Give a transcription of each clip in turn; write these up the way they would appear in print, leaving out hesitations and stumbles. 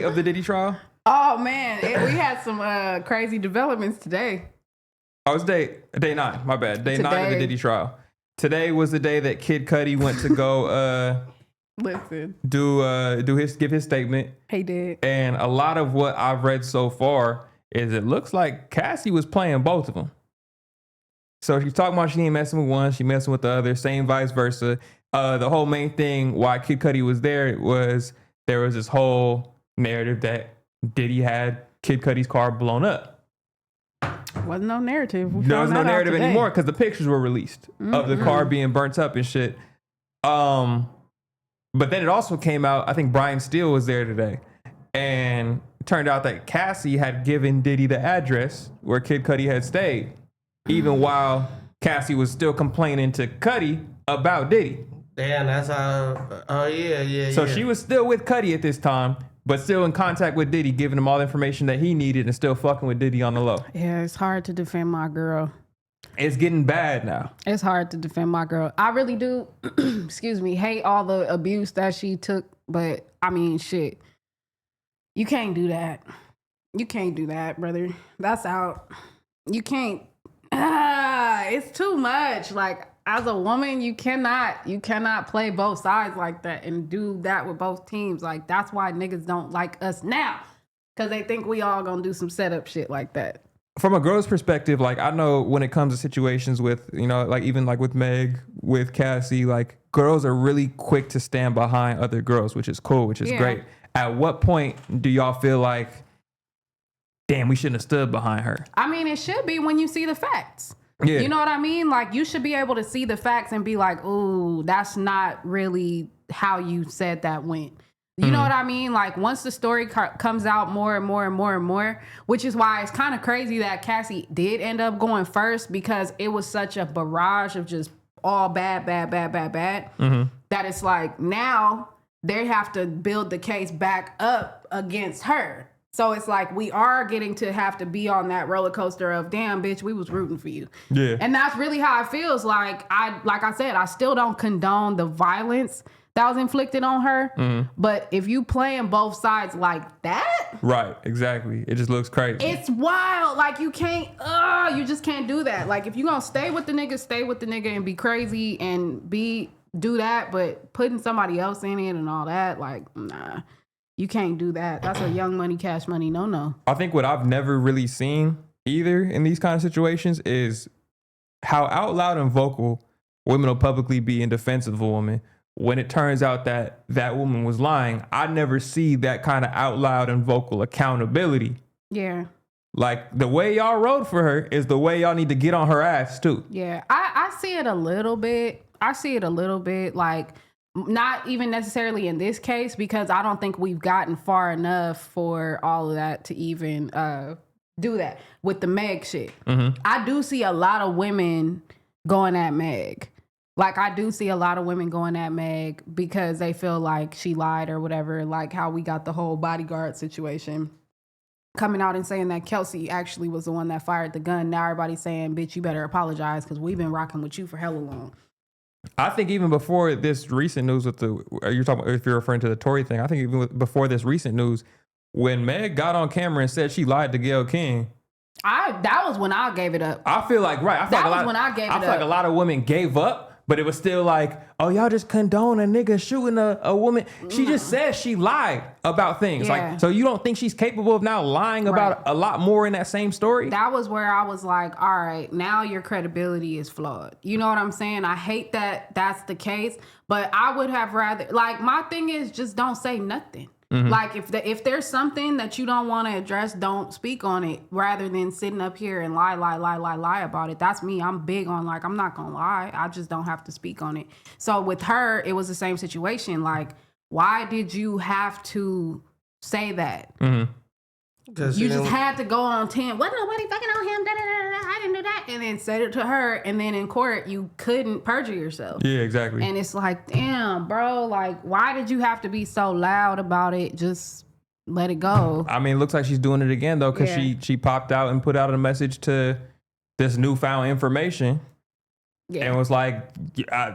of the Diddy trial? Oh man, we had some crazy developments today. Oh, it's day 9. My bad. Day 9 of the Diddy trial. Today was the day that Kid Cudi went to go listen, give his statement. He did. And a lot of what I've read so far is it looks like Cassie was playing both of them. So she's talking about she ain't messing with one, she messing with the other, same vice versa. The whole main thing why Kid Cudi was there was this whole narrative that Diddy had Kid Cudi's car blown up. Wasn't no narrative. There was no narrative anymore because the pictures were released of the car being burnt up and shit. But then it also came out, I think Brian Steele was there today. And it turned out that Cassie had given Diddy the address where Kid Cudi had stayed, even while Cassie was still complaining to Cudi about Diddy. Damn, that's how. Oh, yeah. So she was still with Cudi at this time, but still in contact with Diddy, giving him all the information that he needed and still fucking with Diddy on the low. Yeah, it's hard to defend my girl. It's getting bad now. It's hard to defend my girl. I really do, excuse me, hate all the abuse that she took. But, I mean, shit. You can't do that. You can't do that, brother. That's out. You can't. It's too much. Like, as a woman, you cannot play both sides like that and do that with both teams. Like, that's why niggas don't like us now. Because they think we all gonna do some setup shit like that. From a girl's perspective, like, I know when it comes to situations with, you know, like even like with Meg, with Cassie, like girls are really quick to stand behind other girls, which is cool, which is great. At what point do y'all feel like, damn, we shouldn't have stood behind her? I mean, it should be when you see the facts. Yeah. You know what I mean? Like, you should be able to see the facts and be like, ooh, that's not really how you said that went. You know what I mean? Like, once the story comes out more and more and more and more, which is why it's kind of crazy that Cassie did end up going first, because it was such a barrage of just all bad, that it's like now they have to build the case back up against her. So it's like we are getting to have to be on that roller coaster of, damn, bitch, we was rooting for you. Yeah. And that's really how it feels. Like I said, I still don't condone the violence that was inflicted on her. But if you playing both sides like that. Right, exactly. It just looks crazy. It's wild. Like, you can't, you just can't do that. Like, if you gonna stay with the nigga and be crazy and do that, but putting somebody else in it and all that, like, nah. You can't do that. That's a Young Money, Cash Money, no. I think what I've never really seen either in these kind of situations is how out loud and vocal women will publicly be in defense of a woman. When it turns out that that woman was lying, I never see that kind of out loud and vocal accountability. Yeah. Like, the way y'all rode for her is the way y'all need to get on her ass too. Yeah, I see it a little bit. Like, not even necessarily in this case, because I don't think we've gotten far enough for all of that to even do that with the Meg shit. I do see a lot of women going at Meg. Like, I do see a lot of women going at Meg because they feel like she lied or whatever, like how we got the whole bodyguard situation. Coming out and saying that Kelsey actually was the one that fired the gun. Now everybody's saying, bitch, you better apologize because we've been rocking with you for hella long. I think even before this recent news with you're talking, if you're referring to the Tory thing, I think even before this recent news, when Meg got on camera and said she lied to Gayle King, that was when I gave it up. I feel like, right. I feel like a lot of women gave up, but it was still like, oh, y'all just condone a nigga shooting a woman. She just said she lied about things. Yeah. Like, so you don't think she's capable of now lying about a lot more in that same story? That was where I was like, all right, now your credibility is flawed. You know what I'm saying? I hate that that's the case, but I would have rather, like, my thing is just don't say nothing. Like, if there's something that you don't want to address, don't speak on it, rather than sitting up here and lie about it. That's me. I'm big on, like, I'm not gonna lie. I just don't have to speak on it. So with her, it was the same situation. Like, why did you have to say that? You just had to go on 10. Wasn't nobody fucking on him. I didn't do that. And then said it to her. And then in court, you couldn't perjure yourself. Yeah, exactly. And it's like, damn, bro. Like, why did you have to be so loud about it? Just let it go. I mean, it looks like she's doing it again, though, because she popped out and put out a message to this newfound information. Yeah. And was like,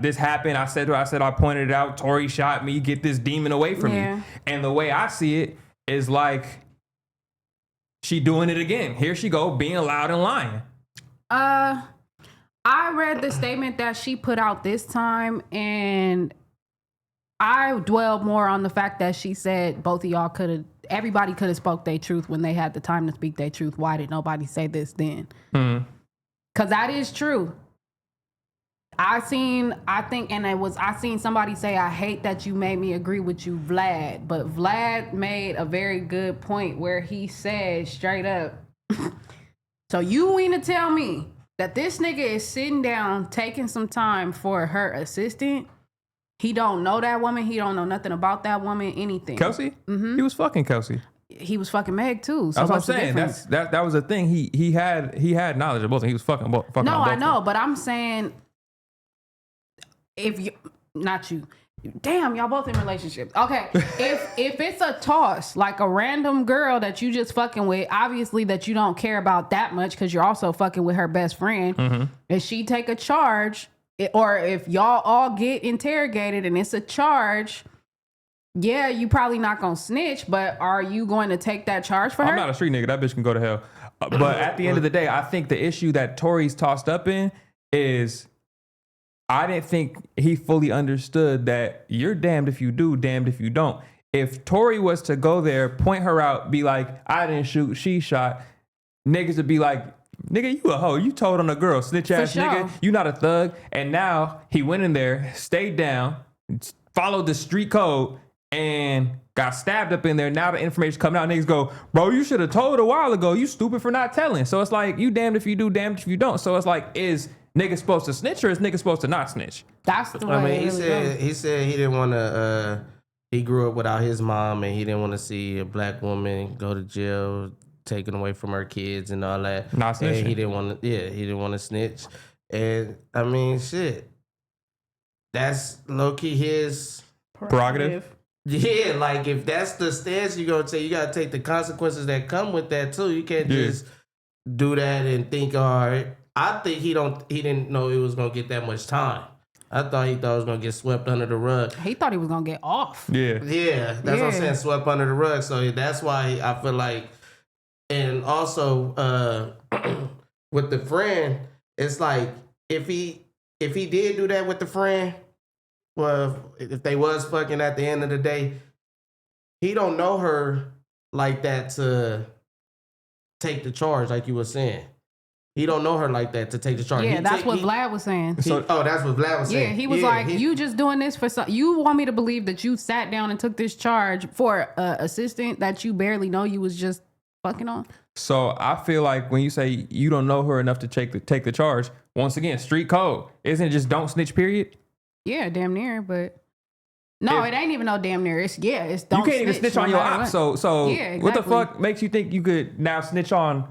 this happened. I said I pointed it out. Tory shot me. Get this demon away from me. And the way I see it, is like she doing it again. Here she go being loud and lying. I read the statement that she put out this time, and I dwelled more on the fact that she said both of y'all everybody could have spoke their truth when they had the time to speak their truth. Why did nobody say this then? Because that is true. I seen somebody say, I hate that you made me agree with you, Vlad. But Vlad made a very good point where he said straight up, so you mean to tell me that this nigga is sitting down taking some time for her assistant? He don't know that woman. He don't know nothing about that woman, anything. Kelsey? He was fucking Kelsey. He was fucking Meg too. So that's what I'm saying. That was the thing. He had knowledge of both. He was fucking both. No, I know, but I'm saying not you. Damn, y'all both in relationships. Okay, if it's a toss, like a random girl that you just fucking with, obviously that you don't care about that much because you're also fucking with her best friend, and she take a charge, or if y'all all get interrogated and it's a charge, yeah, you probably not gonna snitch, but are you going to take that charge for her? I'm not a street nigga. That bitch can go to hell. But at the end of the day, I think the issue that Tory's tossed up in is, I didn't think he fully understood that you're damned if you do, damned if you don't. If Tory was to go there, point her out, be like, I didn't shoot, she shot, niggas would be like, nigga, you a hoe. You told on a girl, snitch ass nigga. You not a thug. And now he went in there, stayed down, followed the street code, and got stabbed up in there. Now the information coming out, niggas go, bro, you should have told a while ago. You stupid for not telling. So it's like, you damned if you do, damned if you don't. So it's like, is nigga supposed to snitch or is nigga supposed to not snitch? That's the way. I mean, he said he didn't want to. He grew up without his mom, and he didn't want to see a black woman go to jail, taken away from her kids and all that. Not snitching. And he didn't want to. Yeah, he didn't want to snitch. And I mean, shit. That's low key his prerogative. Yeah, like if that's the stance you're gonna take, you gotta take the consequences that come with that too. You can't just do that and think, all right. I think he didn't know he was gonna get that much time. I thought he was gonna get swept under the rug. He thought he was gonna get off. Yeah, that's what I'm saying, swept under the rug. So that's why I feel like, and also with the friend, it's like if he did do that with the friend, well, if they was fucking at the end of the day, he don't know her like that to take the charge, like you were saying. He don't know her like that to take the charge. Yeah, that's what Vlad was saying. That's what Vlad was saying. Yeah, he was you just doing this for some. You want me to believe that you sat down and took this charge for an assistant that you barely know you was just fucking on? So I feel like when you say you don't know her enough to take the charge, once again, street code. Isn't it just don't snitch, period? Yeah, damn near, but no, it ain't even no damn near. It's don't. You can't even snitch on your op. So yeah, exactly. What the fuck makes you think you could now snitch on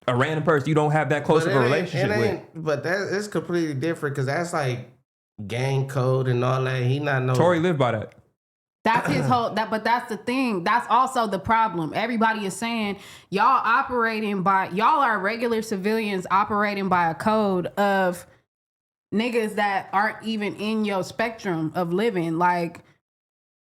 a random person you don't have that close of a relationship with? But that is completely different because that's like gang code and all that. He not know. Tory lived by that. That's his whole. But that's the thing. That's also the problem. Everybody is saying y'all are regular civilians operating by a code of niggas that aren't even in your spectrum of living. Like,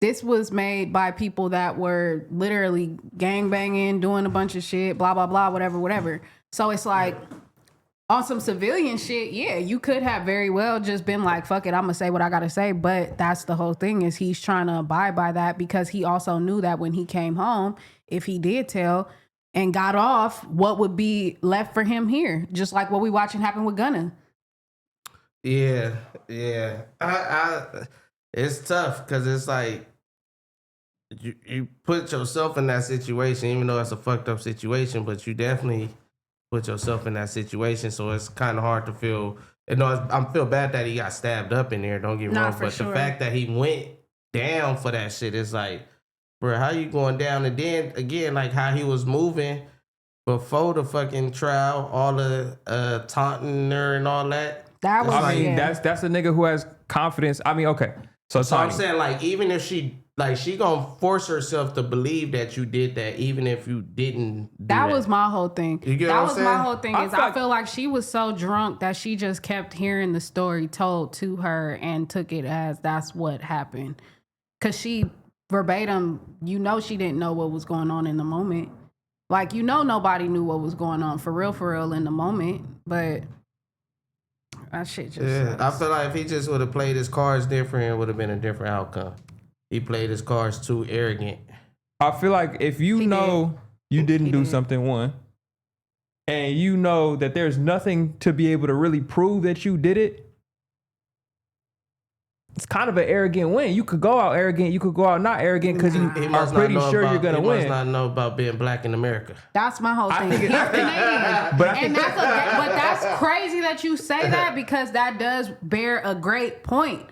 this was made by people that were literally gangbanging, doing a bunch of shit, blah, blah, blah, whatever. So it's like, on some civilian shit, yeah, you could have very well just been like, fuck it, I'm gonna say what I gotta say. But that's the whole thing, is he's trying to abide by that because he also knew that when he came home, if he did tell and got off, what would be left for him here? Just like what we watching happen with Gunna. Yeah. It's tough because it's like you put yourself in that situation, even though it's a fucked up situation, but you definitely put yourself in that situation. So it's kind of hard to feel. I feel bad that he got stabbed up in there. Don't get me wrong, but the fact that he went down for that shit is like, bro, how you going down? And then again, like how he was moving before the fucking trial, all the taunting her and all that. That was, I mean, that's a nigga who has confidence. I mean, okay. So I'm saying, like, even if she gonna force herself to believe that you did that, even if you didn't. That was my whole thing. You get what I'm saying? My whole thing. I feel like she was so drunk that she just kept hearing the story told to her and took it as that's what happened. Cause she verbatim, you know she didn't know what was going on in the moment. Like, you know nobody knew what was going on for real in the moment. But that shit just sucks. I feel like if he just would have played his cards different, it would have been a different outcome. He played his cards too arrogant. I feel like if you know you didn't do something, one, and you know that there's nothing to be able to really prove that you did it, it's kind of an arrogant win. You could go out arrogant, you could go out not arrogant because you are pretty sure you're gonna win. He must not know about being black in America. That's my whole thing. He's Canadian. But that's crazy that you say that, because that does bear a great point.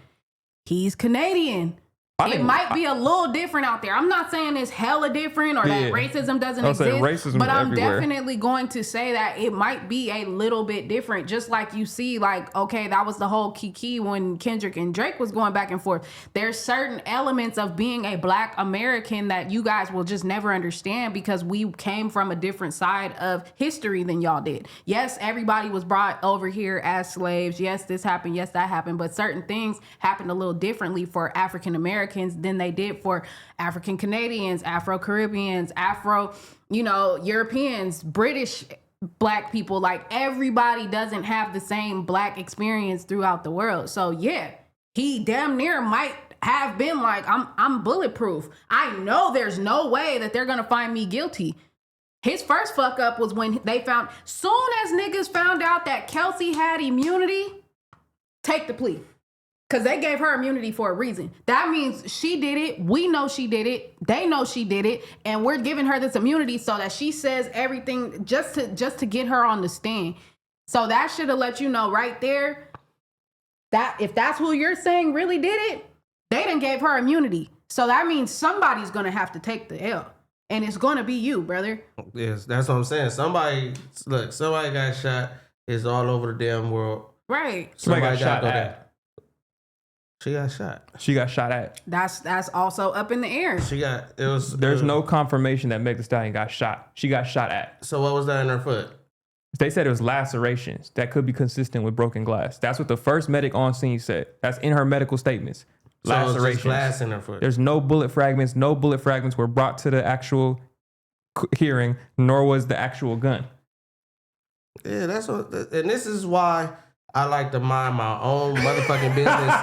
He's Canadian. It might be a little different out there. I'm not saying it's hella different or that racism doesn't exist, but I'm definitely going to say that it might be a little bit different. Just like you see, like, okay, that was the whole Kiki when Kendrick and Drake was going back and forth. There's certain elements of being a black American that you guys will just never understand because we came from a different side of history than y'all did. Yes, everybody was brought over here as slaves. Yes, this happened. Yes, that happened. But certain things happened a little differently for African Americans than they did for African Canadians, Afro Caribbeans, Europeans, British black people. Like, everybody doesn't have the same black experience throughout the world. So yeah, he damn near might have been like, I'm bulletproof. I know there's no way that they're gonna find me guilty. His first fuck up was when soon as niggas found out that Kelsey had immunity, take the plea. Because they gave her immunity for a reason. That means she did it. We know she did it. They know she did it. And we're giving her this immunity so that she says everything just to get her on the stand. So that should have let you know right there that if that's who you're saying really did it, they done gave her immunity. So that means somebody's going to have to take the L. And it's going to be you, brother. Yes, that's what I'm saying. Somebody got shot. It's all over the damn world. Right. Somebody got shot at. She got shot. She got shot at. That's also up in the air. There's no confirmation that Meg Thee Stallion got shot. She got shot at. So what was that in her foot? They said it was lacerations that could be consistent with broken glass. That's what the first medic on scene said. That's in her medical statements. Lacerations. So it was just glass in her foot. There's no bullet fragments. No bullet fragments were brought to the actual hearing, nor was the actual gun. Yeah, and this is why I like to mind my own motherfucking business.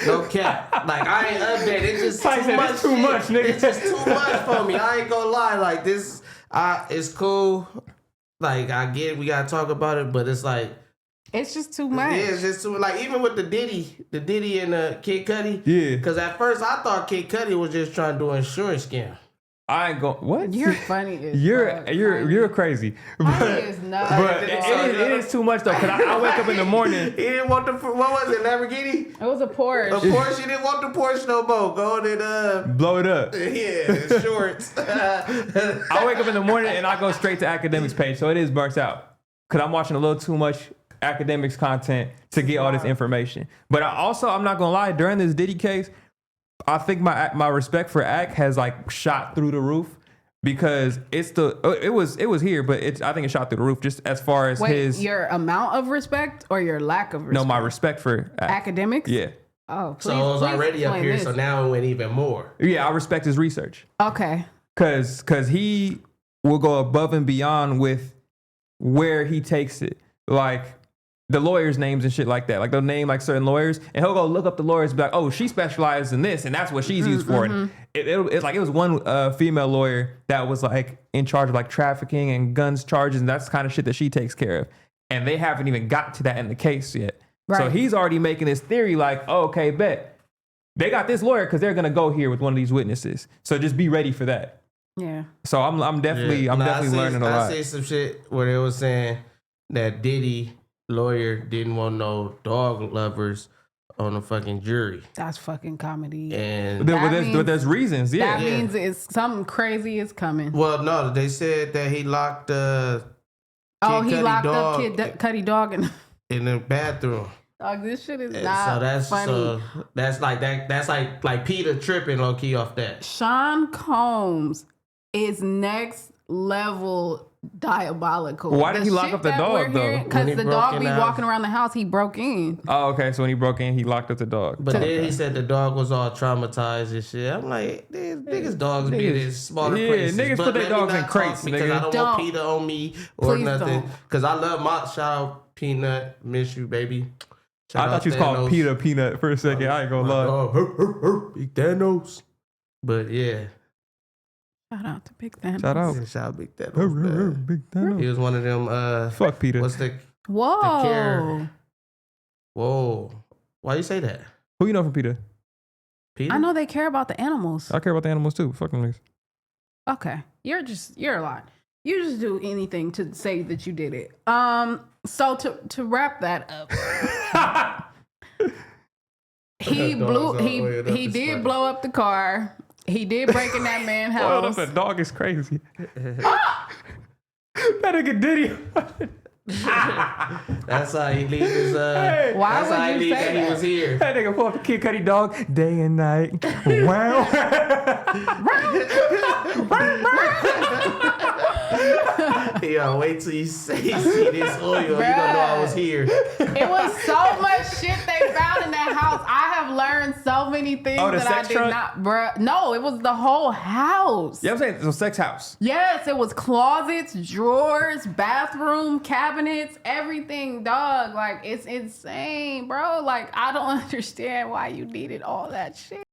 No cap. Like, I ain't updated. It's just too much. It's too much, nigga. It's just too much for me. I ain't gonna lie. Like, this, it's cool. Like, I get we gotta talk about it, but it's like, it's just too much. Yeah, it's just too, like, even with the Diddy and Kid Cudi. Yeah. Because at first I thought Kid Cudi was just trying to do an insurance scam. I ain't going. What? You're funny as You're crazy. But is not. But it is too much though. Cause I wake up in the morning. He didn't want what was it? Lamborghini. It was a Porsche. A Porsche. He didn't want the Porsche no more. Go and blow it up. Yeah, shorts. I wake up in the morning and I go straight to academics page, so it is burnt out. Cause I'm watching a little too much academics content to get all this information. But I'm not gonna lie. During this Diddy case, I think my respect for Ack has like shot through the roof because it was here, but I think it shot through the roof just as far as your amount of respect or your lack of respect? No, my respect for Ack. Academics. Yeah. Oh, so it was already up here, so now it went even more. Yeah, I respect his research. Okay. Cause he will go above and beyond with where he takes it, like the lawyers' names and shit like that. Like they'll name like certain lawyers, and he'll go look up the lawyers, and be like, "Oh, she specializes in this, and that's what she's used for." And it's like it was one female lawyer that was like in charge of like trafficking and guns charges, and that's the kind of shit that she takes care of. And they haven't even got to that in the case yet. Right. So he's already making this theory like, oh, "Okay, bet they got this lawyer because they're gonna go here with one of these witnesses. So just be ready for that." Yeah. So I'm definitely learning a lot. I see some shit where they were saying that Diddy lawyer didn't want no dog lovers on the fucking jury. That's fucking comedy. And there's reasons. Yeah, that means it's something crazy is coming. Well, no, they said that he locked Cudi dog in the bathroom. Dog, this shit is not funny. So that's like Peter tripping low key off that. Sean Combs is next level diabolical. Why did he lock up the dog, though? Because the dog be in the walking around the house. He broke in. Oh, okay. So when he broke in, he locked up the dog. But then he said the dog was all traumatized and shit. I'm like, these niggas dogs be in smaller places. Niggas But put their let me dogs not in crates, talk because nigga. I don't want Peter on me or Please nothing. don't. Because I love my shout out Peanut. Miss you, baby. I thought you was called Peter Peanut for a second. I ain't gonna lie. Big Thanos. But yeah. Shout out to Big Thanos. Shout out. Shout out Big Thanos. Man. Big Thanos. He was one of them. Fuck Peter. What's the Whoa. care? Whoa. Why you say that? Who you know from Peter? Peter? I know they care about the animals. I care about the animals too. Fuck them niggas. Okay. You're a lot. You just do anything to say that you did it. So to wrap that up, he did blow up the car. He did break in that man's house. The dog is crazy. That nigga Diddy. That's how he leave his Why that's how would he you leave say that he that? was here. That nigga pull up the Kid Cudi dog day and night. Wow. Yeah, wait till you see this oil. You don't know I was here. It was so much shit they found in that house. I have learned so many things Oh, the that I sex did trunk? not, bruh. No, it was the whole house. Yeah, I'm saying it's a sex house. Yes, it was closets, drawers, bathroom, cabinets, everything, dog. Like, it's insane, bro. Like, I don't understand why you needed all that shit.